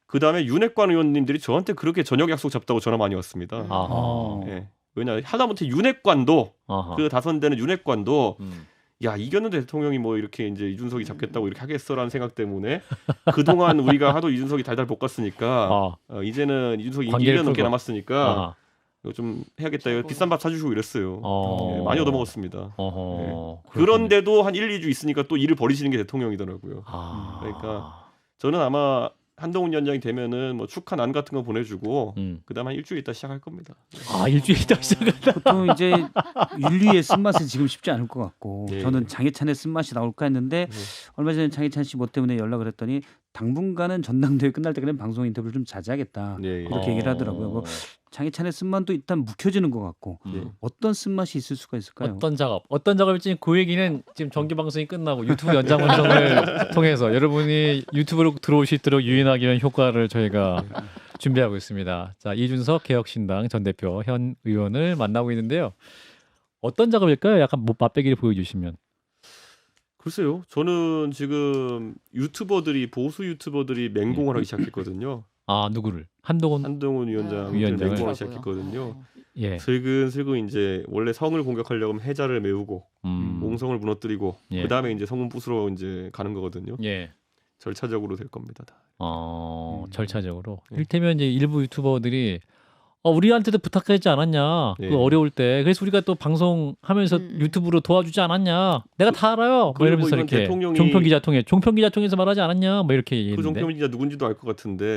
그 다음에 윤핵관 의원님들이 저한테 그렇게 저녁 약속 잡다고 전화 많이 왔습니다. 아하. 예. 왜냐 하다못해 윤핵관도 아하. 그 다선되는 윤핵관도 야 이겼는데 대통령이 뭐 이렇게 이제 이준석이 잡겠다고 이렇게 하겠어라는 생각 때문에 그동안 우리가 하도 이준석이 달달 볶았으니까 이제는 이준석이 인기 1년 넘게 남았으니까 아하. 이거 좀 해야겠다. 이거 비싼 밥 사주시고 이랬어요. 예, 많이 얻어먹었습니다. 어허. 그런데도 한 1, 2주 있으니까 또 일을 버리시는 게 대통령이더라고요. 아. 그러니까 저는 아마 한동훈 위원장이 되면은 뭐 축하난 같은 거 보내주고 그다음 한 일주일 있다 시작할 겁니다. 아 일주일 있다 시작한다. 보통 이제 윤리의 쓴맛은 지금 쉽지 않을 것 같고 예. 저는 장해찬의 쓴맛이 나올까 했는데 얼마 전에 장해찬 씨 뭐 때문에 연락을 했더니 당분간은 전당대회 끝날 때까지 방송 인터뷰를 좀 자제하겠다 예, 예. 이렇게 얘기를 하더라고요. 뭐 장해찬의 쓴맛도 일단 묵혀지는 것 같고 예. 어떤 쓴맛이 있을 수가 있을까요? 어떤 작업일지 그 얘기는 지금 정기 방송이 끝나고 유튜브 연장 방송을 통해서 여러분이 유튜브로 들어올 수 있도록 유인하기 위한 효과를 저희가 준비하고 있습니다. 자, 이준석 개혁신당 전 대표 현 의원을 만나고 있는데요. 어떤 작업일까요? 약간 뭐 맛배기를 보여주시면. 글쎄요. 저는 지금 보수 유튜버들이 맹공을 하기 시작했거든요. 아 누구를? 한동훈 위원장을 위원장을. 맹공하기 시작했거든요. 예. 슬근슬근 이제 원래 성을 공격하려면 해자를 메우고 옹성을 무너뜨리고 예. 그다음에 이제 성문 부수러 이제 가는 거거든요. 예. 절차적으로 될 겁니다. 다. 절차적으로. 예. 이를테면 이제 일부 유튜버들이 우리한테도 부탁하지 않았냐? 예. 그 어려울 때. 그래서 우리가 또 방송하면서 유튜브로 도와주지 않았냐? 내가 다 알아요. 뭐 그리고 이러면서 이건 이렇게 대통령이- 종편 기자통에서 말하지 않았냐? 뭐 이렇게 그 얘기했는데. 종편 기자 누군지도 알 것 같은데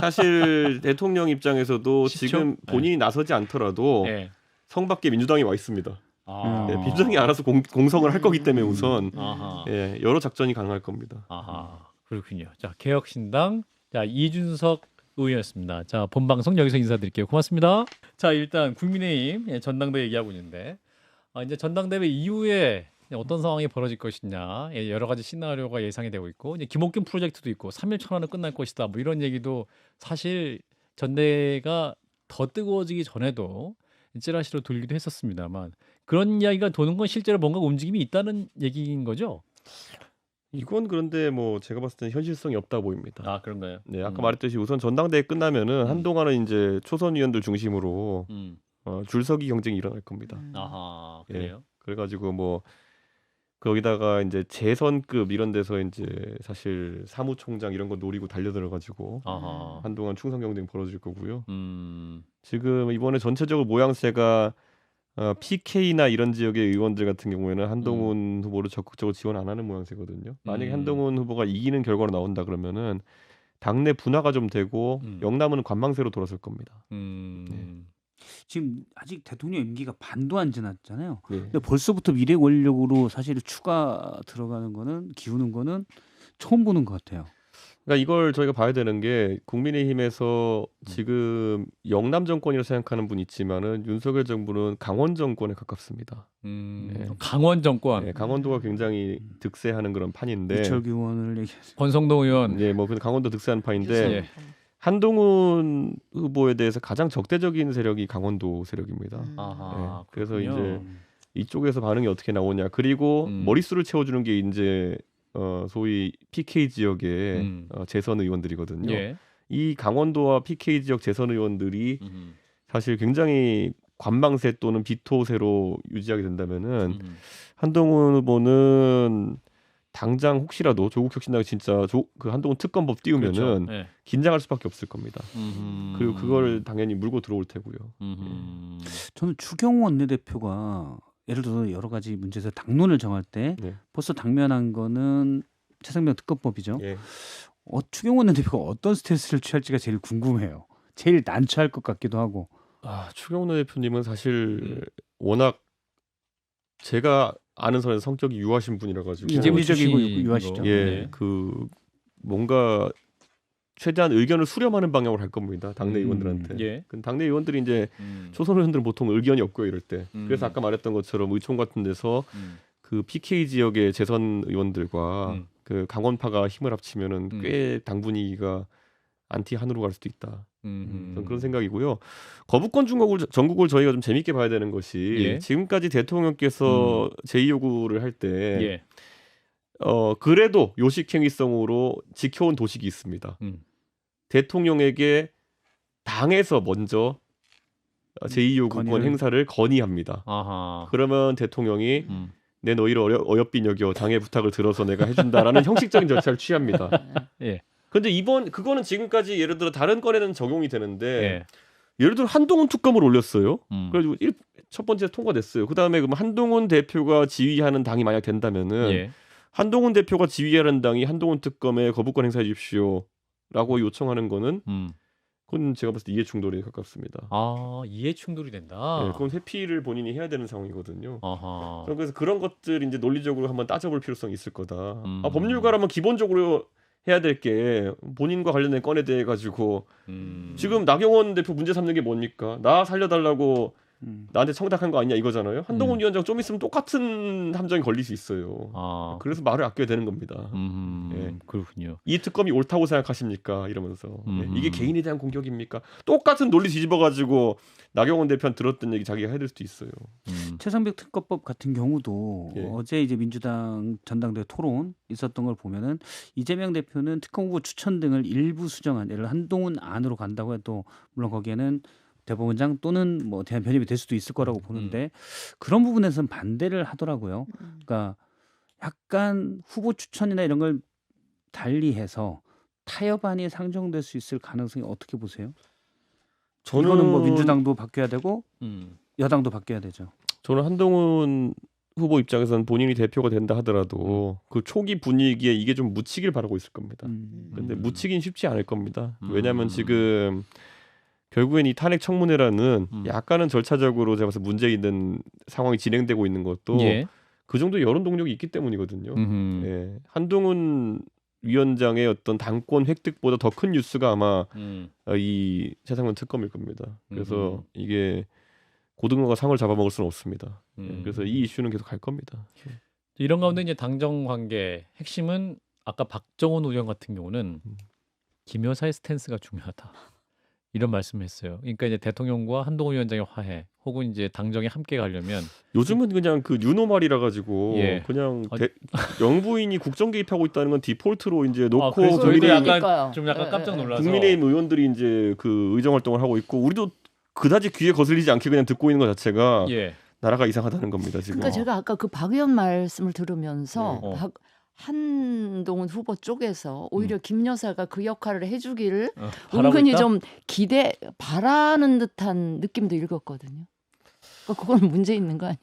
사실 대통령 입장에서도 시초? 지금 본인이 나서지 않더라도 예. 성 밖에 민주당이 와 있습니다. 아. 네, 민주당이 알아서 공성을 할 거기 때문에 우선 아하. 예, 여러 작전이 가능할 겁니다. 아하. 그렇군요. 자, 개혁신당 자, 이준석 의원이었습니다. 자, 본 방송 여기서 인사드릴게요. 고맙습니다. 자, 일단 국민의힘 전당대회 얘기하고 있는데 이제 전당대회 이후에 어떤 상황이 벌어질 것이냐 여러 가지 시나리오가 예상이 되고 있고 이제 김옥균 프로젝트도 있고 3일 천안은 끝날 것이다 뭐 이런 얘기도 사실 전대가 더 뜨거워지기 전에도 찌라시로 돌기도 했었습니다만 그런 이야기가 도는 건 실제로 뭔가 움직임이 있다는 얘기인 거죠? 이건 그런데 뭐 제가 봤을 때는 현실성이 없다 보입니다. 아 그런가요? 네, 아까 말했듯이 우선 전당대회 끝나면은 한동안은 이제 초선 의원들 중심으로 줄서기 경쟁이 일어날 겁니다. 아하 예. 그래요? 그래가지고 뭐 거기다가 이제 재선급 이런 데서 이제 사실 사무총장 이런 거 노리고 달려들어가지고 아하. 한동안 충성 경쟁 벌어질 거고요. 음. 지금 이번에 전체적으로 모양새가 PK나 이런 지역의 의원들 같은 경우에는 한동훈 후보를 적극적으로 지원 안 하는 모양새거든요. 만약에 한동훈 후보가 이기는 결과로 나온다 그러면은 당내 분화가 좀 되고 영남은 관망세로 돌아설 겁니다. 지금 아직 대통령 임기가 반도 안 지났잖아요. 네. 근데 벌써부터 미래 권력으로 사실 추가 들어가는 거는 기우는 거는 처음 보는 것 같아요. 그러니까 이걸 저희가 봐야 되는 게 국민의힘에서 지금 영남 정권이라고 생각하는 분이 있지만은 윤석열 정부는 강원 정권에 가깝습니다. 네. 강원 정권 네, 강원도가 굉장히 득세하는 그런 판인데 이철규 의원을 얘기해서 권성동 의원 네, 뭐 근데 강원도 득세하는 판인데 예. 한동훈 후보에 대해서 가장 적대적인 세력이 강원도 세력입니다. 아하, 네, 그래서 그렇군요. 이제 이쪽에서 반응이 어떻게 나오냐. 그리고 머릿수를 채워주는 게 이제 소위 PK 지역의 재선 의원들이거든요. 예. 이 강원도와 PK 지역 재선 의원들이 사실 굉장히 관망세 또는 비토세로 유지하게 된다면은 한동훈 후보는 당장 혹시라도 조국 혁신당이 진짜 그 한동훈 특검법 띄우면은 그렇죠. 예. 긴장할 수밖에 없을 겁니다. 그리고 그걸 당연히 물고 들어올 테고요. 저는 추경호 원내대표가 예를 들어서 여러 가지 문제에서 당론을 정할 때 네. 벌써 당면한 거는 최상병 특검법이죠. 예. 추경호 원내대표가 어떤 스탠스를 취할지가 제일 궁금해요. 제일 난처할 것 같기도 하고. 추경호 대표님은 사실 워낙 제가 아는 선에서 성격이 유하신 분이라 가지고 기재부적이고 출신이고. 유하시죠. 예, 네. 그 뭔가 최대한 의견을 수렴하는 방향으로 할 겁니다. 당내 의원들한테. 예. 근데 당내 의원들이 이제 초선 의원들은 보통 의견이 없고요, 이럴 때. 그래서 아까 말했던 것처럼 의총 같은 데서 그 PK 지역의 재선 의원들과 그 강원파가 힘을 합치면은 꽤 당 분위기가 안티 한으로 갈 수도 있다. 저는 그런 생각이고요. 거부권 전국을 저희가 좀 재밌게 봐야 되는 것이 예. 지금까지 대통령께서 제2 요구를 할 때 예. 그래도 요식행위성으로 지켜온 도식이 있습니다. 대통령에게 당에서 먼저 제2 요구권 건의를. 행사를 건의합니다. 아하. 그러면 대통령이 내 너희를 어여삐 여겨 당의 부탁을 들어서 내가 해준다라는 형식적인 절차를 취합니다. 예. 근데 그거는 지금까지 예를 들어 다른 건에는 적용이 되는데 예. 예를 들어 한동훈 특검을 올렸어요. 음. 그래가지고 첫 번째 통과됐어요. 그 다음에 그럼 한동훈 대표가 지휘하는 당이 만약 된다면은 예. 한동훈 대표가 지휘하는 당이 한동훈 특검에 거부권 행사해 주십시오. 해달라고 요청하는 거는 그건 제가 봤을 때 이해 충돌에 가깝습니다. 아, 이해 충돌이 된다. 네, 그건 회피를 본인이 해야 되는 상황이거든요. 아하. 그래서 그런 것들 이제 논리적으로 한번 따져볼 필요성이 있을 거다. 법률가라면 기본적으로 해야 될 게 본인과 관련된 건에 대해 가지고 지금 나경원 대표 문제 삼는 게 뭡니까? 나 살려달라고 나한테 청탁한 거 아니냐 이거잖아요. 한동훈 위원장 좀 있으면 똑같은 함정에 걸릴 수 있어요. 아, 그래서 말을 아껴야 되는 겁니다. 예. 그렇군요. 이 특검이 옳다고 생각하십니까? 이러면서 이게 개인에 대한 공격입니까? 똑같은 논리 뒤집어가지고 나경원 대표한테 들었던 얘기 자기가 해야 될 수도 있어요. 최상병 특검법 같은 경우도 예. 어제 이제 민주당 전당대회 토론 있었던 걸 보면은 이재명 대표는 특검 후보 추천 등을 일부 수정한 예를 들어 한동훈 안으로 간다고 해도 물론 거기에는 대법원장 또는 뭐 대한 변협이 될 수도 있을 거라고 보는데 그런 부분에서는 반대를 하더라고요. 그러니까 약간 후보 추천이나 이런 걸 달리해서 타협안이 상정될 수 있을 가능성이 어떻게 보세요? 이거는 뭐 민주당도 바뀌어야 되고 여당도 바뀌어야 되죠. 저는 한동훈 후보 입장에서는 본인이 대표가 된다 하더라도 그 초기 분위기에 이게 좀 묻히길 바라고 있을 겁니다. 근데 묻히긴 쉽지 않을 겁니다. 왜냐하면 지금 결국엔 이 탄핵 청문회라는 약간은 절차적으로 제가 봐서 문제 있는 상황이 진행되고 있는 것도 예. 그 정도 여론 동력이 있기 때문이거든요. 예. 한동훈 위원장의 어떤 당권 획득보다 더 큰 뉴스가 아마 이 최상병 특검일 겁니다. 그래서 이게 고등어가 상을 잡아먹을 수는 없습니다. 예. 그래서 이 이슈는 계속 갈 겁니다. 이런 가운데 이제 당정 관계 핵심은 아까 박정훈 의원 같은 경우는 김 여사의 스탠스가 중요하다. 이런 말씀을 했어요. 그러니까 이제 대통령과 한동훈 위원장의 화해 혹은 이제 당정이 함께 가려면 요즘은 그냥 그 유노말이라 가지고 예. 그냥 영부인이 국정 개입하고 있다는 건 디폴트로 이제 놓고 그래서 저희도 국민의힘, 약간 좀 약간 깜짝 놀라서 국민의힘 의원들이 이제 그 의정 활동을 하고 있고 우리도 그다지 귀에 거슬리지 않게 그냥 듣고 있는 것 자체가 예. 나라가 이상하다는 겁니다 지금. 그러니까 제가 아까 그 박 의원 말씀을 들으면서 네. 한동훈 후보 쪽에서 오히려 김 여사가 그 역할을 해주기를 바라고 은근히 있다? 좀 바라는 듯한 느낌도 읽었거든요. 그건 문제 있는 거 아니에요?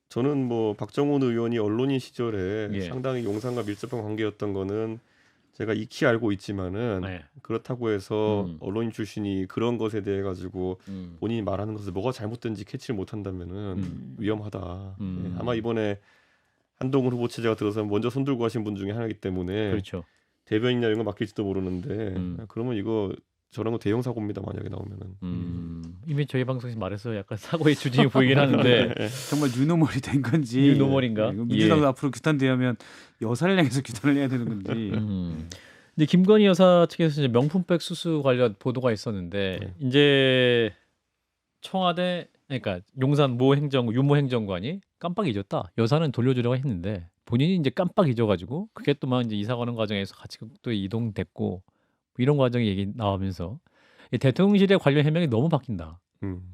저는 뭐 박정훈 의원이 언론인 시절에 예. 상당히 용산과 밀접한 관계였던 거는 제가 익히 알고 있지만은 네. 그렇다고 해서 언론인 출신이 그런 것에 대해 가지고 본인이 말하는 것을 뭐가 잘못된지 캐치를 못한다면은 위험하다. 예. 아마 이번에 한동훈 후보 체제가 들어서 먼저 손들고 하신 분 중에 하나이기 때문에 그렇죠. 대변인이나 이런 거 맡길지도 모르는데 그러면 이거 저런 거 대형 사고입니다 만약에 나오면은. 이미 저희 방송에서 말해서 약간 사고의 주진이 보이긴 하는데 정말 유노멀이 된 건지 유노멀인가? 민주당도 예. 앞으로 규탄되면 여사를 향해서 규탄을 해야 되는 건지 근데 김건희 여사 측에서 이제 명품백 수수 관련 보도가 있었는데 이제 청와대 그러니까 용산 유모 행정관이 깜빡 잊었다. 여사는 돌려주려고 했는데 본인이 이제 깜빡 잊어가지고 그게 또 막 이제 이사 가는 과정에서 같이 또 이동됐고 이런 과정이 얘기 나오면서 이 대통령실에 관련 해명이 너무 바뀐다.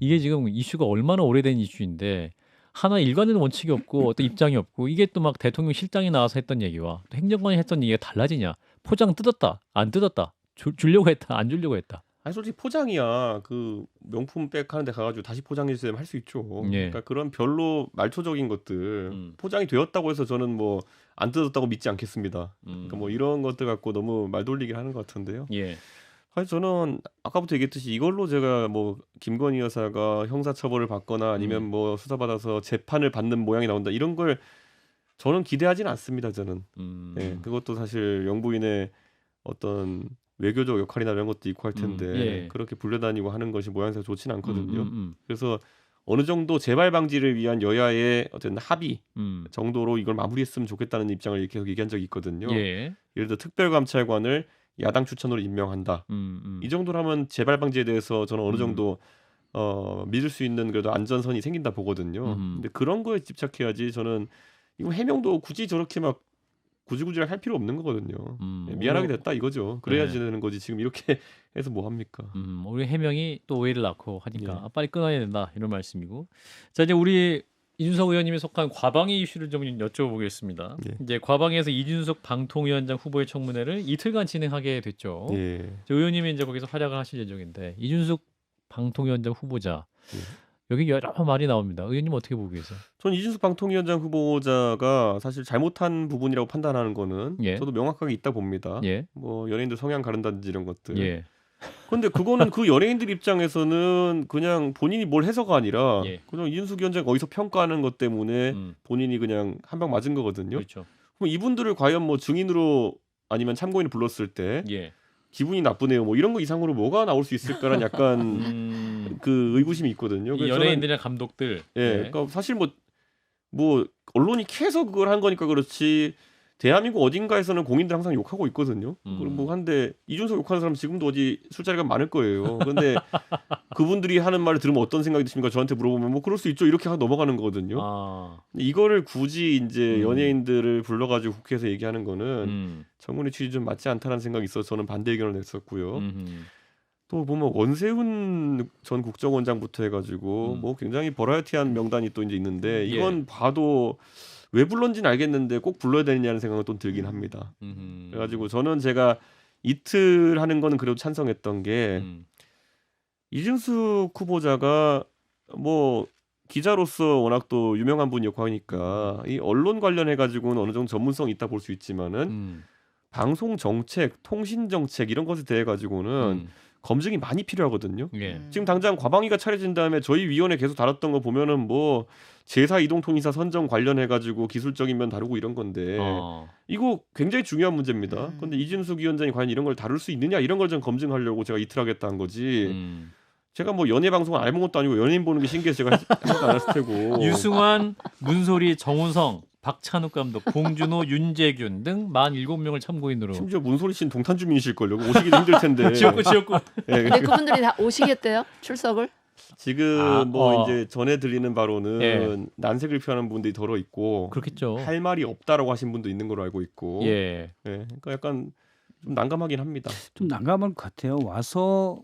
이게 지금 이슈가 얼마나 오래된 이슈인데 하나 일관된 원칙이 없고 어떤 입장이 없고 이게 또 막 대통령 실장이 나와서 했던 얘기와 또 행정관이 했던 얘기가 달라지냐? 포장 뜯었다, 안 뜯었다, 주려고 했다, 안 주려고 했다. 아니 솔직히 포장이야 그 명품백 하는데 가가지고 다시 포장해 주세요 할 수 있죠. 예. 그러니까 그런 별로 말초적인 것들 포장이 되었다고 해서 저는 뭐 안 뜯었다고 믿지 않겠습니다. 그러니까 뭐 이런 것들 갖고 너무 말 돌리기 하는 것 같은데요. 예. 아니 저는 아까부터 얘기했듯이 이걸로 제가 뭐 김건희 여사가 형사처벌을 받거나 아니면 뭐 수사받아서 재판을 받는 모양이 나온다 이런 걸 저는 기대하지는 않습니다. 저는. 예, 그것도 사실 영부인의 어떤 외교적 역할이나 이런 것도 있고 할 텐데 예. 그렇게 불려다니고 하는 것이 모양새가 좋지는 않거든요. 그래서 어느 정도 재발 방지를 위한 여야의 어떤 합의 정도로 이걸 마무리했으면 좋겠다는 입장을 계속 얘기한 적이 있거든요. 예. 예를 들어 특별감찰관을 야당 추천으로 임명한다. 이 정도라면 재발 방지에 대해서 저는 어느 정도 믿을 수 있는 그래도 안전선이 생긴다 보거든요. 근데 그런 거에 집착해야지 저는 이거 해명도 굳이 저렇게 막 구질구질 할 필요 없는 거거든요. 미안하게 됐다 이거죠. 그래야지 되는 거지. 지금 이렇게 해서 뭐 합니까? 우리 해명이 또 오해를 낳고 하니까 빨리 끊어야 된다 이런 말씀이고. 자 이제 우리 이준석 의원님이 속한 과방위 이슈를 좀 여쭤보겠습니다. 예. 이제 과방위에서 이준석 방통위원장 후보의 청문회를 이틀간 진행하게 됐죠. 예. 의원님이 이제 거기서 활약을 하실 예정인데 이준석 방통위원장 후보자 여기 여러 말이 나옵니다. 의원님 어떻게 보고 계세요? 전 이준석 방통위원장 후보자가 사실 잘못한 부분이라고 판단하는 거는 예. 저도 명확하게 있다 봅니다. 예. 뭐 연예인들 성향 가른다든지 이런 것들. 예. 근데 그거는 그 연예인들 입장에서는 그냥 본인이 뭘 해서가 아니라 예. 그냥 이준석 위원장이 어디서 평가하는 것 때문에 본인이 그냥 한 방 맞은 거거든요. 그렇죠. 그럼 이분들을 과연 뭐 증인으로 아니면 참고인을 불렀을 때 예. 기분이 나쁘네요. 뭐 이런 거 이상으로 뭐가 나올 수 있을까라는 약간 그 의구심이 있거든요. 이 그래서 저는 연예인들이나 감독들. 예, 그러니까 사실 뭐 언론이 캐서 그걸 한 거니까 그렇지. 대한민국 어딘가에서는 공인들 항상 욕하고 있거든요. 그리고 뭐 한데 이준석 욕하는 사람 지금도 어디 술자리가 많을 거예요. 근데 그분들이 하는 말을 들으면 어떤 생각이 드십니까? 저한테 물어보면 뭐 그럴 수 있죠. 이렇게 하고 넘어가는 거거든요. 근데 이거를 굳이 이제 연예인들을 불러가지고 국회에서 얘기하는 거는 청문회 취지 좀 맞지 않다는 생각이 있어서 저는 반대 의견을 냈었고요. 또 보면 원세훈 전 국정원장부터 해가지고 뭐 굉장히 버라이어티한 명단이 또 이제 있는데 이건 봐도 왜 불렀는지는 알겠는데 꼭 불러야 되느냐는 생각은 또 들긴 합니다. 그래가지고 저는 제가 이틀 하는 거는 그래도 찬성했던 게 이준석 후보자가 뭐 기자로서 워낙 또 유명한 분이었고 하니까 이 언론 관련해 가지고는 어느 정도 전문성이 있다 볼 수 있지만은 방송 정책, 통신 정책 이런 것에 대해 가지고는 검증이 많이 필요하거든요. 지금 당장 과방위가 차려진 다음에 저희 위원회 계속 다뤘던 거 보면은 뭐 제사 이동통신사 선정 관련해 가지고 기술적인 면 다루고 이런 건데 이거 굉장히 중요한 문제입니다. 그런데 이준석 위원장이 과연 이런 걸 다룰 수 있느냐 이런 걸 좀 검증하려고 제가 이틀 하겠다는 거지. 제가 뭐 연예 방송을 안 해본 것도 아니고 연예인 보는 게 신기해서 제가 하지도 않았을 테고. 유승환, 문소리, 정우성, 박찬욱 감독, 봉준호, 윤재균 등 47명을 참고인으로. 심지어 문소리 씨는 동탄 주민이실걸요. 오시기도 힘들 텐데. 지역구. 네. 근데 그분들이 다 오시겠대요? 출석을? 지금 이제 전에 들리는 바로는 난색을 표하는 분들이 덜어 있고 그렇겠죠. 할 말이 없다라고 하신 분도 있는 걸로 알고 있고. 그러니까 약간 좀 난감하긴 합니다. 좀 난감할 것 같아요. 와서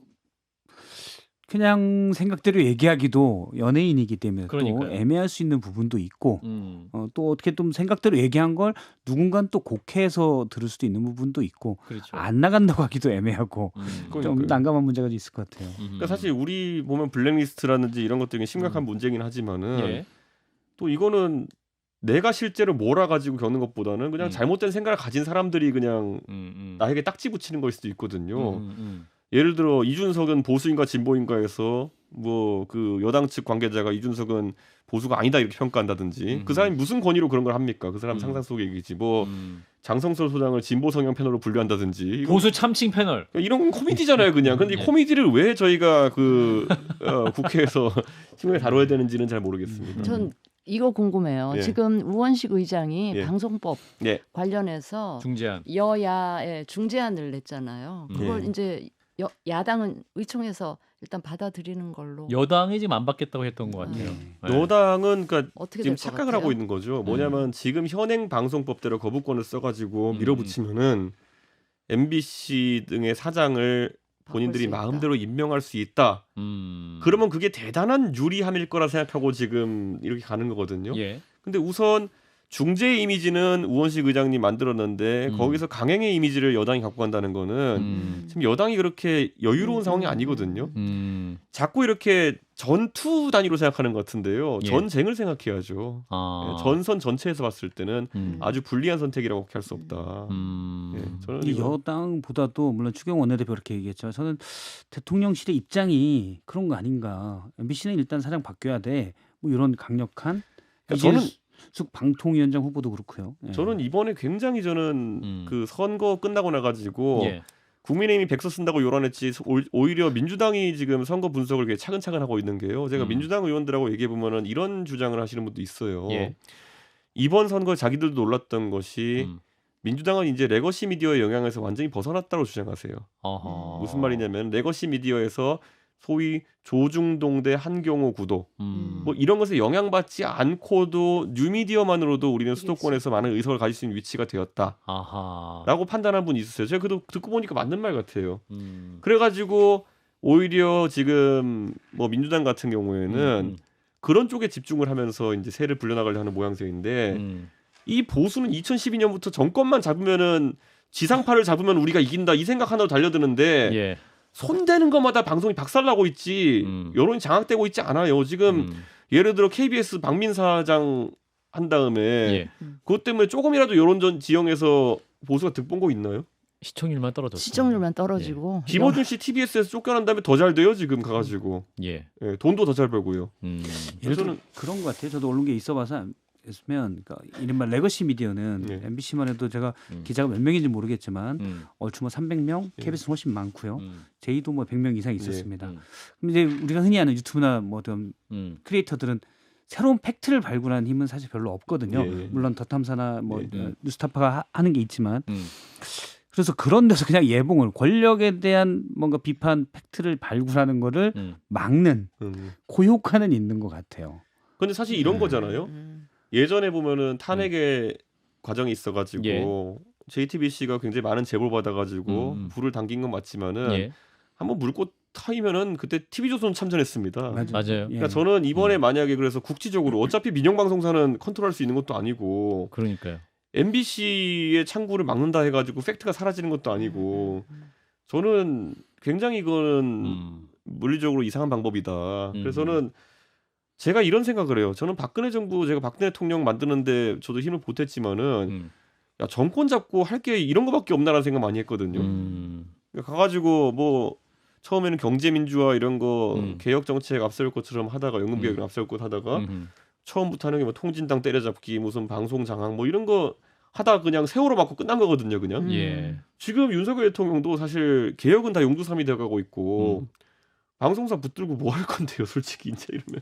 그냥 생각대로 얘기하기도 연예인이기 때문에 그러니까요. 또 애매할 수 있는 부분도 있고 또 어떻게 좀 생각대로 얘기한 걸 누군가는 또 곡해서 들을 수도 있는 부분도 있고 그렇죠. 안 나간다고 하기도 애매하고 좀 그러니까요. 난감한 문제가 있을 것 같아요. 그러니까 사실 우리 보면 블랙리스트라든지 이런 것들이 심각한 문제긴 하지만은 또 이거는 내가 실제로 몰아가지고 겪는 것보다는 그냥 잘못된 생각을 가진 사람들이 그냥 나에게 딱지 붙이는 걸 수도 있거든요. 예를 들어 이준석은 보수인가 진보인가에서 뭐 그 여당 측 관계자가 이준석은 보수가 아니다 이렇게 평가한다든지 그 사람이 무슨 권위로 그런 걸 합니까? 그 사람 상상 속의 얘기지. 뭐 장성철 소장을 진보 성향 패널로 분류한다든지 보수 참칭 패널. 이런 건 코미디잖아요, 그냥. 근데 이 코미디를 왜 저희가 국회에서 신문에 다뤄야 되는지는 잘 모르겠습니다. 전 이거 궁금해요. 지금 우원식 의장이 방송법 관련해서 중재안. 여야에 중재안을 냈잖아요. 그걸 이제 야당은 의총에서 일단 받아들이는 걸로. 여당이 지금 안 받겠다고 했던 것 같아요. 여당은 그러니까 어떻게 지금 될것 착각을 같아요? 하고 있는 거죠. 뭐냐면 지금 현행 방송법대로 거부권을 써가지고 밀어붙이면은 MBC 등의 사장을 본인들이 수 있다. 마음대로 임명할 수 있다. 그러면 그게 대단한 유리함일 거라 생각하고 지금 이렇게 가는 거거든요. 근데 우선 중재의 이미지는 우원식 의장님 만들었는데 거기서 강행의 이미지를 여당이 갖고 간다는 거는 지금 여당이 그렇게 여유로운 상황이 아니거든요. 자꾸 이렇게 전투 단위로 생각하는 것 같은데요. 전쟁을 생각해야죠. 전선 전체에서 봤을 때는 아주 불리한 선택이라고 할 수 없다. 저는 이 여당보다도 물론 추경 원내대표 이렇게 얘기했죠. 저는 대통령실의 입장이 그런 거 아닌가. MBC는 일단 사장 바뀌어야 돼. 뭐 이런 강력한. 저는 숙 방통위원장 후보도 그렇고요. 저는 이번에 굉장히 저는 그 선거 끝나고 나가지고 국민의힘이 백서 쓴다고 요란했지 오히려 민주당이 지금 선거 분석을 되게 차근차근 하고 있는 게요. 제가 민주당 의원들하고 얘기해 보면은 이런 주장을 하시는 분도 있어요. 이번 선거에 자기들도 놀랐던 것이 민주당은 이제 레거시 미디어의 영향에서 완전히 벗어났다고 주장하세요. 무슨 말이냐면 레거시 미디어에서 소위 조중동 대 한경호 구도 뭐 이런 것에 영향받지 않고도 뉴미디어만으로도 우리는 수도권에서 많은 의석을 가질 수 있는 위치가 되었다라고 판단한 분이 있었어요. 제가 그도 듣고 보니까 맞는 말 같아요. 그래가지고 오히려 지금 뭐 민주당 같은 경우에는 그런 쪽에 집중을 하면서 이제 세를 불려나가려 하는 모양새인데 이 보수는 2012년부터 정권만 잡으면은 지상파를 잡으면 우리가 이긴다 이 생각 하나로 달려드는데 손대는 것마다 방송이 박살나고 있지 여론이 장악되고 있지 않아요. 지금 예를 들어 KBS 박민 사장 한 다음에 예. 그것 때문에 조금이라도 여론전 지형에서 보수가 득본 거 있나요? 시청률만 떨어졌어. 시청률만 떨어지고 김어준 씨 TBS에서 쫓겨난 다음에 더 잘 돼요 지금 가가지고 예. 예, 돈도 더 잘 벌고요. 예를 들어 저는 그런 것 같아요. 저도 언론계 있어봐서 있으면 그러니까 이른바 레거시 미디어는 네. MBC만 해도 제가 기자가 몇 명인지 모르겠지만 얼추 뭐 300명, 네. KBS는 훨씬 많고요. 제이도 뭐 100명 이상 있었습니다. 음. 그럼 이제 우리가 흔히 아는 유튜브나 뭐 어떤 크리에이터들은 새로운 팩트를 발굴하는 힘은 사실 별로 없거든요. 예, 예. 물론 더 탐사나 뭐 예. 뉴스타파가 하는 게 있지만 그래서 그런 데서 그냥 예봉을 권력에 대한 뭔가 비판 팩트를 발굴하는 거를 막는 그 효과는 있는 것 같아요. 근데 사실 이런 거잖아요. 예전에 보면은 탄핵의 과정이 있어가지고 예. JTBC가 굉장히 많은 제보를 받아가지고 불을 당긴 건 맞지만은 예. 한번 물꽃 타이면은 그때 TV조선 참전했습니다. 맞아요. 예. 그러니까 저는 이번에 만약에 그래서 국지적으로 어차피 민영방송사는 컨트롤할 수 있는 것도 아니고 그러니까요. MBC의 창구를 막는다 해가지고 팩트가 사라지는 것도 아니고 저는 굉장히 이거는 물리적으로 이상한 방법이다. 그래서 저는 제가 이런 생각을 해요. 저는 박근혜 정부 제가 박근혜 대통령 만드는데 저도 힘을 보탰지만은 야 정권 잡고 할 게 이런 거밖에 없나라는 생각 많이 했거든요. 그러니까 가가지고 뭐 처음에는 경제민주화 이런 거 개혁 정책 앞세울 것처럼 하다가 연금 개혁을 앞세울 것 하다가 처음부터 하는 게 뭐 통진당 때려잡기 무슨 방송 장악 뭐 이런 거 하다 그냥 세월호 맞고 끝난 거거든요. 그냥 예. 지금 윤석열 대통령도 사실 개혁은 다 용두삼이 돼가고 있고 방송사 붙들고 뭐 할 건데요, 솔직히 이제 이러면.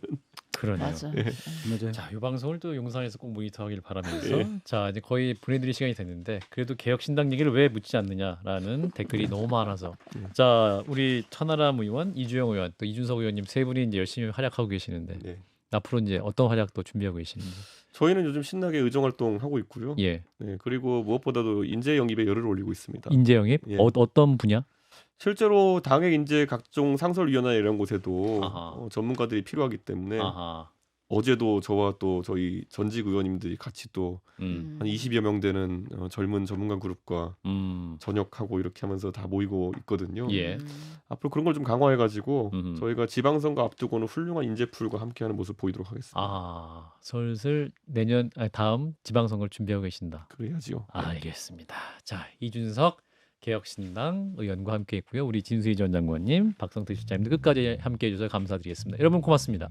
그러네요. 맞아. 예. 맞아요. 자, 이 방송을 또 용산에서 꼭 모니터하길 바라면서 예. 자 이제 거의 보내드릴 시간이 됐는데 그래도 개혁신당 얘기를 왜 묻지 않느냐라는 댓글이 너무 많아서 자 우리 천하람 의원, 이주영 의원, 또 이준석 의원님 세 분이 이제 열심히 활약하고 계시는데 네. 앞으로 이제 어떤 활약도 준비하고 계시는지. 저희는 요즘 신나게 의정 활동 하고 있고요. 예. 네, 그리고 무엇보다도 인재 영입에 열을 올리고 있습니다. 인재 영입 예. 어떤 분야? 실제로 당의 인재 각종 상설위원회 이런 곳에도 아하. 전문가들이 필요하기 때문에 아하. 어제도 저와 또 저희 전직 의원님들이 같이 또 한 20여 명 되는 젊은 전문가 그룹과 저녁하고 이렇게 하면서 다 모이고 있거든요. 예. 앞으로 그런 걸 좀 강화해가지고 음흠. 저희가 지방선거 앞두고는 훌륭한 인재풀과 함께하는 모습 보이도록 하겠습니다. 아 슬슬 내년 다음 지방선거를 준비하고 계신다. 그래야지요. 알겠습니다. 자 이준석 개혁신당 의원과 함께했고요. 우리 진수희 전 장관님, 박성태 실장님도 끝까지 함께해 주셔서 감사드리겠습니다. 여러분 고맙습니다.